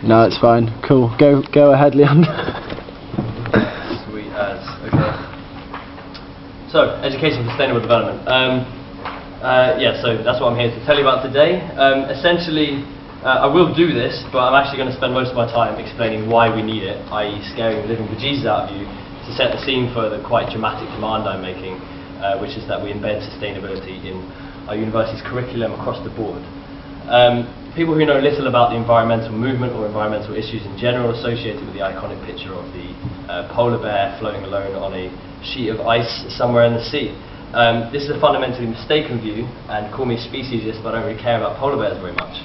No, it's fine. Cool. Go ahead, Leon. Sweet as. Okay. So, education for sustainable development. Yeah, so that's what I'm here to tell you about today. Essentially, I will do this, but I'm actually going to spend most of my time explaining why we need it, i.e. scaring the living bejesus out of you, to set the scene for the quite dramatic demand I'm making, which is that we embed sustainability in our university's curriculum across the board. People who know little about the environmental movement or environmental issues in general associated with the iconic picture of the polar bear floating alone on a sheet of ice somewhere in the sea. This is a fundamentally mistaken view, and call me a speciesist, but I don't really care about polar bears very much.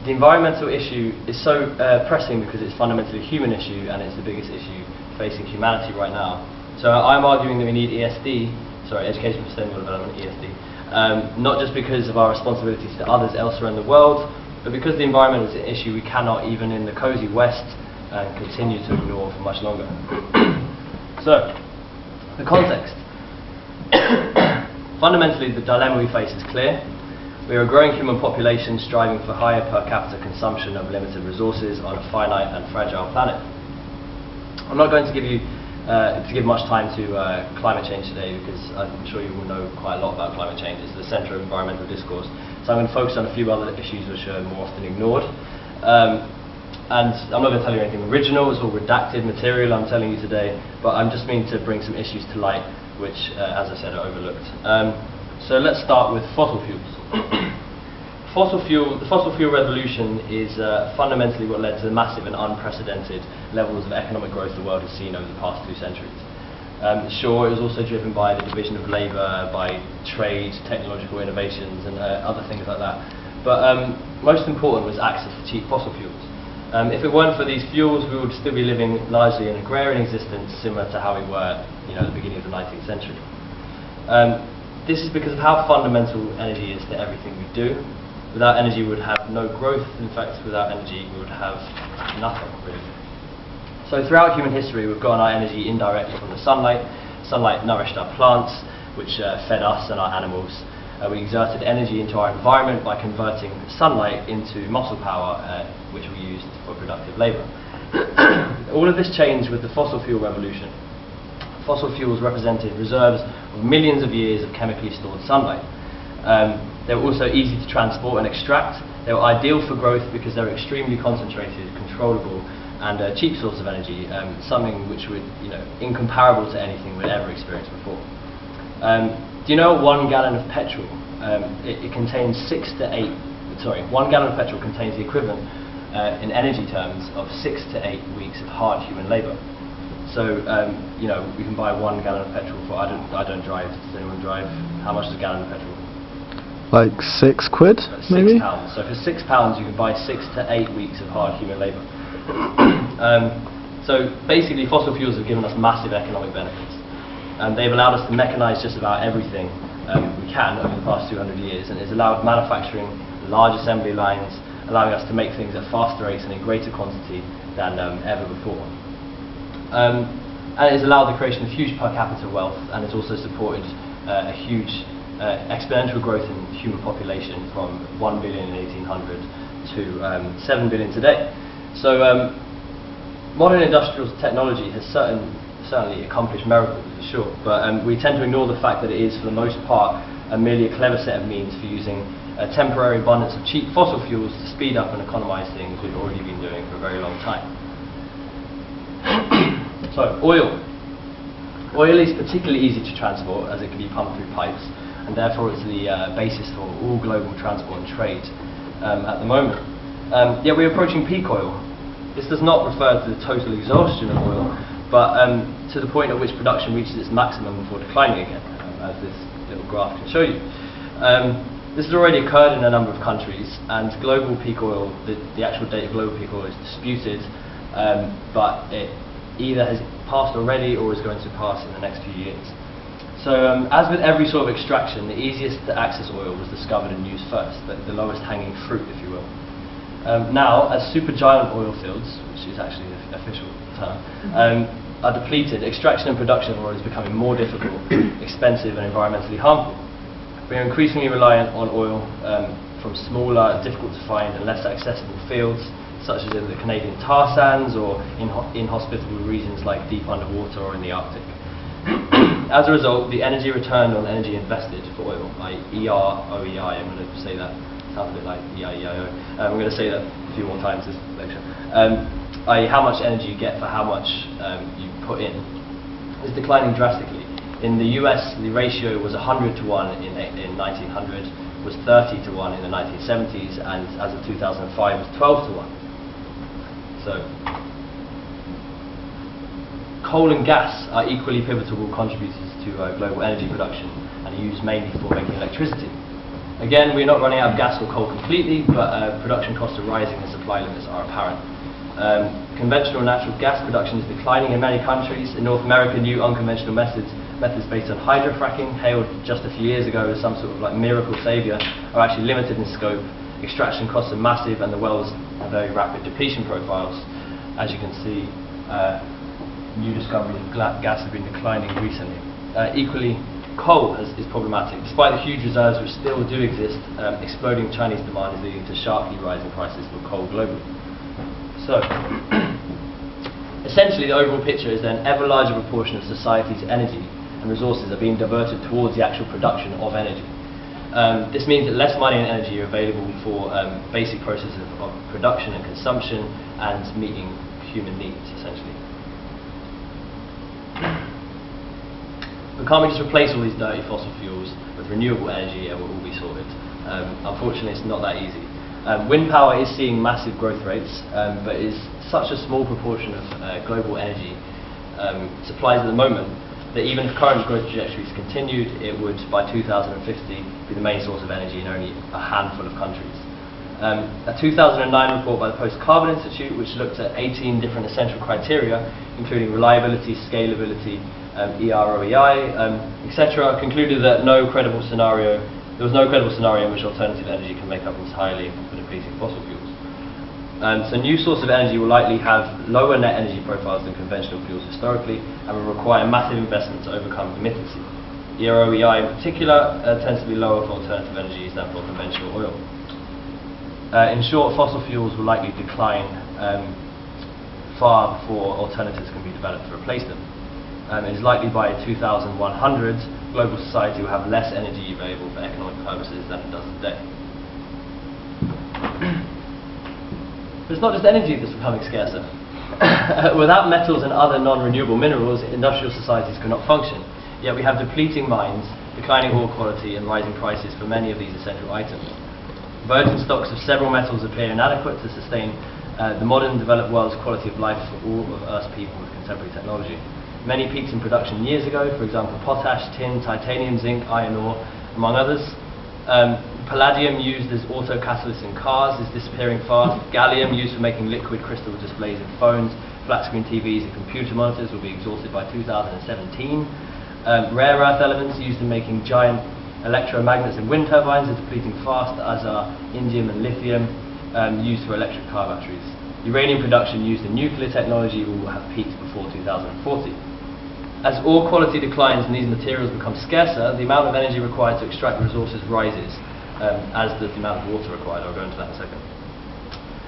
The environmental issue is so pressing because it's fundamentally a human issue, and it's the biggest issue facing humanity right now. So I'm arguing that we need ESD, sorry, Education for Sustainable Development, ESD, not just because of our responsibilities to others elsewhere in the world, but because the environment is an issue we cannot, even in the cosy West, continue to ignore for much longer. So, the context. Fundamentally, the dilemma we face is clear. We are a growing human population striving for higher per capita consumption of limited resources on a finite and fragile planet. I'm not going to give much time to climate change today, because I'm sure you will know quite a lot about climate change. It's the centre of environmental discourse. So I'm going to focus on a few other issues which are more often ignored. And I'm not going to tell you anything original. It's all redacted material I'm telling you today, but I'm just meaning to bring some issues to light which, as I said, are overlooked. So let's start with fossil fuels. The fossil fuel revolution is fundamentally what led to the massive and unprecedented levels of economic growth the world has seen over the past 2 centuries. Sure, it was also driven by the division of labour, by trade, technological innovations, and other things like that. But most important was access to cheap fossil fuels. If it weren't for these fuels, we would still be living largely in agrarian existence, similar to how we were, at the beginning of the 19th century. This is because of how fundamental energy is to everything we do. Without energy, we would have no growth. In fact, without energy, we would have nothing, really. So throughout human history, we've gotten our energy indirectly from the sunlight. Sunlight nourished our plants, which fed us and our animals. We exerted energy into our environment by converting sunlight into muscle power, which we used for productive labour. All of this changed with the fossil fuel revolution. Fossil fuels represented reserves of millions of years of chemically stored sunlight. They were also easy to transport and extract. They were ideal for growth because they were extremely concentrated, controllable, and a cheap source of energy, something which would, incomparable to anything we'd ever experienced before. Do you know 1 gallon of petrol? It contains 1 gallon of petrol contains the equivalent in energy terms of 6 to 8 weeks of hard human labour. So, we can buy 1 gallon of petrol for, I don't drive. Does anyone drive? How much is a gallon of petrol? Like £6, maybe? £6. So for £6 you can buy 6 to 8 weeks of hard human labour. So basically fossil fuels have given us massive economic benefits. They've allowed us to mechanise just about everything we can over the past 200 years, and it's allowed manufacturing large assembly lines, allowing us to make things at faster rates and in greater quantity than ever before. And it's allowed the creation of huge per capita wealth, and it's also supported a huge exponential growth in human population from 1 billion in 1800 to 7 billion today. So modern industrial technology has certainly accomplished miracles, for sure, but we tend to ignore the fact that it is, for the most part, merely a clever set of means for using a temporary abundance of cheap fossil fuels to speed up and economise things we've already been doing for a very long time. So, oil. Oil is particularly easy to transport as it can be pumped through pipes, and therefore it's the basis for all global transport and trade at the moment. Yet we're approaching peak oil. This does not refer to the total exhaustion of oil, but to the point at which production reaches its maximum before declining again, as this little graph can show you. This has already occurred in a number of countries, and global peak oil, the actual date of global peak oil is disputed, but it either has passed already or is going to pass in the next few years. So as with every sort of extraction, the easiest to access oil was discovered and used first, the lowest hanging fruit, if you will. Now, as supergiant oil fields, which is actually the official term, are depleted, extraction and production of oil is becoming more difficult, expensive and environmentally harmful. We are increasingly reliant on oil from smaller, difficult to find and less accessible fields, such as in the Canadian tar sands or in inhospitable regions like deep underwater or in the Arctic. As a result, the energy returned on energy invested for oil, EROEI, I'm going to say that, sounds a bit like EIEIO, I'm going to say that a few more times this lecture, how much energy you get for how much you put in, is declining drastically. In the US, the ratio was 100 to 1 in 1900, was 30 to 1 in the 1970s, and as of 2005 was 12 to 1. So, coal and gas are equally pivotal contributors to global energy production and are used mainly for making electricity. Again, we're not running out of gas or coal completely, but production costs are rising and supply limits are apparent. Conventional natural gas production is declining in many countries. In North America, new unconventional methods based on hydrofracking, hailed just a few years ago as some sort of like miracle saviour, are actually limited in scope. Extraction costs are massive and the wells have very rapid depletion profiles. As you can see, new discoveries of gas have been declining recently. Equally, coal is problematic. Despite the huge reserves which still do exist, exploding Chinese demand is leading to sharply rising prices for coal globally. So, essentially the overall picture is that an ever larger proportion of society's energy and resources are being diverted towards the actual production of energy. This means that less money and energy are available for basic processes of production and consumption and meeting human needs, essentially. But can't we just replace all these dirty fossil fuels with renewable energy and we'll all be sorted? Unfortunately, it's not that easy. Wind power is seeing massive growth rates, but is such a small proportion of global energy supplies at the moment that even if current growth trajectories continued, it would, by 2050, be the main source of energy in only a handful of countries. A 2009 report by the Post-Carbon Institute, which looked at 18 different essential criteria, including reliability, scalability, EROEI, etc., concluded that there was no credible scenario in which alternative energy can make up entirely for depleting fossil fuels. So new source of energy will likely have lower net energy profiles than conventional fuels historically and will require massive investment to overcome intermittency. EROEI in particular tends to be lower for alternative energies than for conventional oil. In short, fossil fuels will likely decline far before alternatives can be developed to replace them. It is likely by 2100, global society will have less energy available for economic purposes than it does today. But it's not just energy that's becoming scarcer. Without metals and other non-renewable minerals, industrial societies cannot function. Yet we have depleting mines, declining ore quality and rising prices for many of these essential items. Virgin stocks of several metals appear inadequate to sustain the modern developed world's quality of life for all of Earth's people with contemporary technology. Many peaks in production years ago, for example potash, tin, titanium, zinc, iron ore, among others. Palladium used as auto-catalysts in cars is disappearing fast. Gallium used for making liquid crystal displays in phones, flat-screen TVs and computer monitors will be exhausted by 2017. Rare earth elements used in making giant electromagnets in wind turbines are depleting fast, as are indium and lithium used for electric car batteries. Uranium production used in nuclear technology will have peaked before 2040. As ore quality declines and these materials become scarcer, the amount of energy required to extract resources rises, as does the amount of water required. I'll go into that in a second.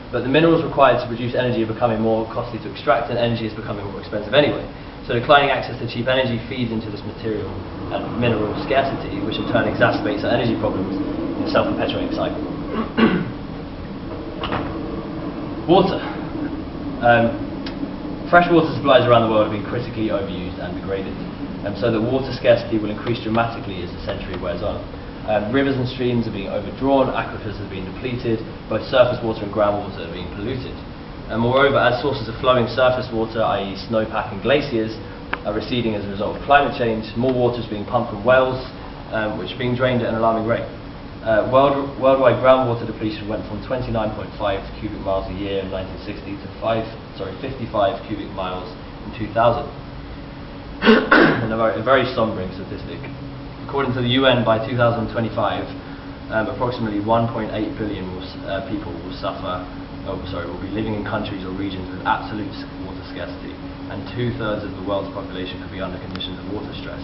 But the minerals required to produce energy are becoming more costly to extract, and energy is becoming more expensive anyway. So declining access to cheap energy feeds into this material and mineral scarcity, which in turn exacerbates our energy problems in a self-perpetuating cycle. Water. Freshwater supplies around the world have been critically overused and degraded, so that water scarcity will increase dramatically as the century wears on. Rivers and streams are being overdrawn, aquifers are being depleted, both surface water and groundwater are being polluted. And moreover, as sources of flowing surface water, i.e. snowpack and glaciers, are receding as a result of climate change, more water is being pumped from wells, which are being drained at an alarming rate. Worldwide groundwater depletion went from 29.5 cubic miles a year in 1960 to 55 cubic miles in 2000. And a very sombering statistic. According to the UN, by 2025, approximately 1.8 billion people will be living in countries or regions with absolute water scarcity, and 2/3 of the world's population could be under conditions of water stress.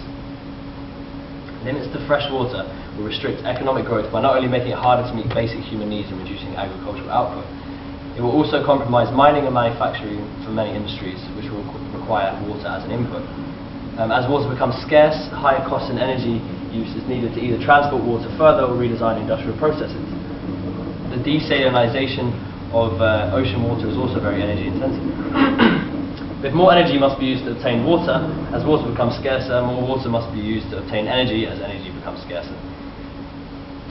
Limits to fresh water will restrict economic growth by not only making it harder to meet basic human needs and reducing agricultural output, It will also compromise mining and manufacturing for many industries, which will require water as an input. As water becomes scarce, higher costs and energy use is needed to either transport water further or redesign industrial processes. The desalinization of ocean water is also very energy intensive. If more energy must be used to obtain water, as water becomes scarcer, more water must be used to obtain energy as energy becomes scarcer.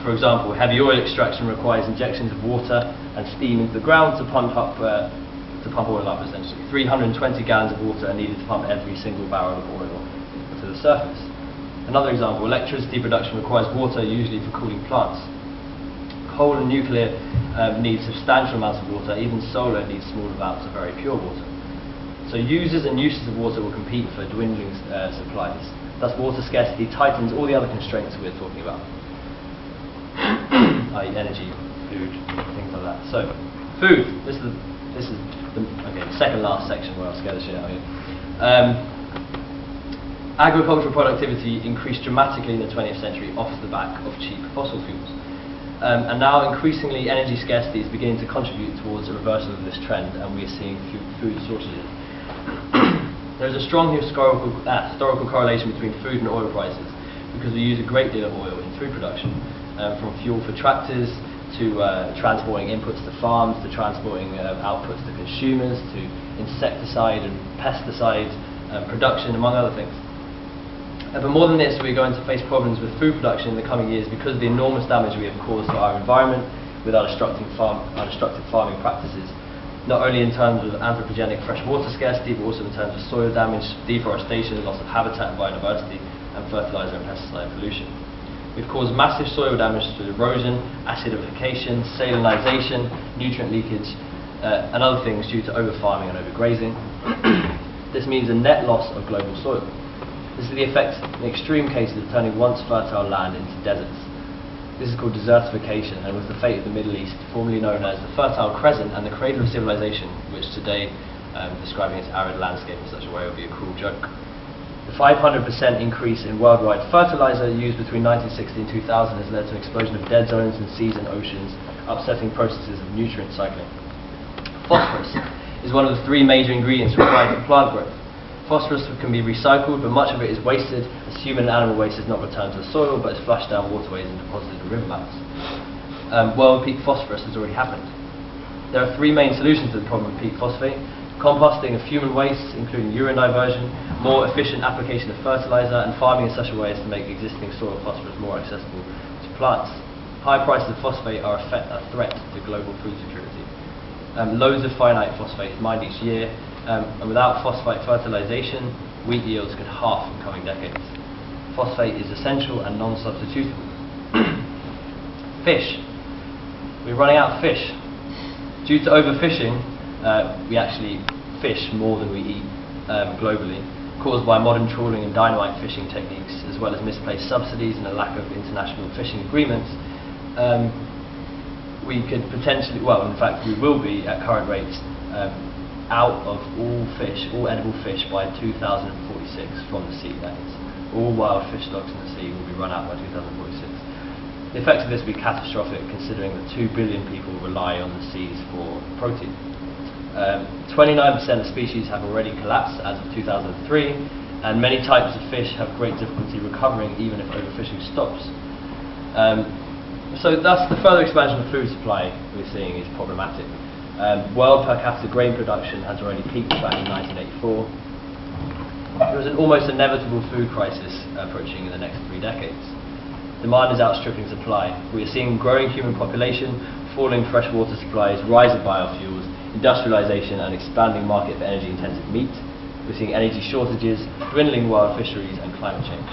For example, heavy oil extraction requires injections of water and steam into the ground to pump oil up essentially. 320 gallons of water are needed to pump every single barrel of oil to the surface. Another example, electricity production requires water usually for cooling plants. Coal and nuclear need substantial amounts of water, even solar needs small amounts of very pure water. So users and uses of water will compete for dwindling supplies. Thus water scarcity tightens all the other constraints we're talking about, i.e. energy, food, things like that. So, food, this is the second last section where I'll scare the shit out of you. Agricultural productivity increased dramatically in the 20th century off the back of cheap fossil fuels. And now increasingly energy scarcity is beginning to contribute towards a reversal of this trend, and we are seeing food shortages. There is a strong historical correlation between food and oil prices, because we use a great deal of oil in food production, from fuel for tractors to transporting inputs to farms, to transporting outputs to consumers, to insecticide and pesticide production, among other things. But more than this, we're going to face problems with food production in the coming years because of the enormous damage we have caused to our environment with our destructive farming practices, not only in terms of anthropogenic freshwater scarcity, but also in terms of soil damage, deforestation, loss of habitat and biodiversity, and fertilizer and pesticide pollution. We've caused massive soil damage through erosion, acidification, salinization, nutrient leakage, and other things due to over-farming and overgrazing. This means a net loss of global soil. This is the effect, in extreme cases, of turning once fertile land into deserts. This is called desertification, and was the fate of the Middle East, formerly known as the Fertile Crescent and the cradle of civilization, which today, describing its arid landscape in such a way, would be a cruel joke. The 500% increase in worldwide fertilizer used between 1960 and 2000 has led to an explosion of dead zones in seas and oceans, upsetting processes of nutrient cycling. Phosphorus is one of the three major ingredients required for plant growth. Phosphorus can be recycled, but much of it is wasted, as human and animal waste is not returned to the soil, but is flushed down waterways and deposited in riverbeds. World peak phosphorus has already happened. There are three main solutions to the problem of peak phosphate: composting of human waste, including urine diversion, more efficient application of fertilizer, and farming in such a way as to make existing soil phosphorus more accessible to plants. High prices of phosphate are a threat to global food security. Loads of finite phosphate is mined each year, and without phosphate fertilization, wheat yields could halve in coming decades. Phosphate is essential and non-substitutable. Fish. We're running out of fish. Due to overfishing, we actually fish more than we eat globally, caused by modern trawling and dynamite fishing techniques, as well as misplaced subsidies and a lack of international fishing agreements. We could potentially, well, in fact, we will be at current rates out of all edible fish by 2046 from the sea. That is, all wild fish stocks in the sea will be run out by 2046. The effects of this will be catastrophic, considering that 2 billion people rely on the seas for protein. 29% of species have already collapsed as of 2003, and many types of fish have great difficulty recovering even if overfishing stops. So thus the further expansion of food supply we're seeing is problematic. World per capita grain production has already peaked back in 1984. There is an almost inevitable food crisis approaching in the next 3 decades. Demand is outstripping supply. We are seeing growing human population, falling freshwater supplies, rise of biofuels, industrialization and expanding market for energy-intensive meat. We're seeing energy shortages, dwindling wild fisheries and climate change.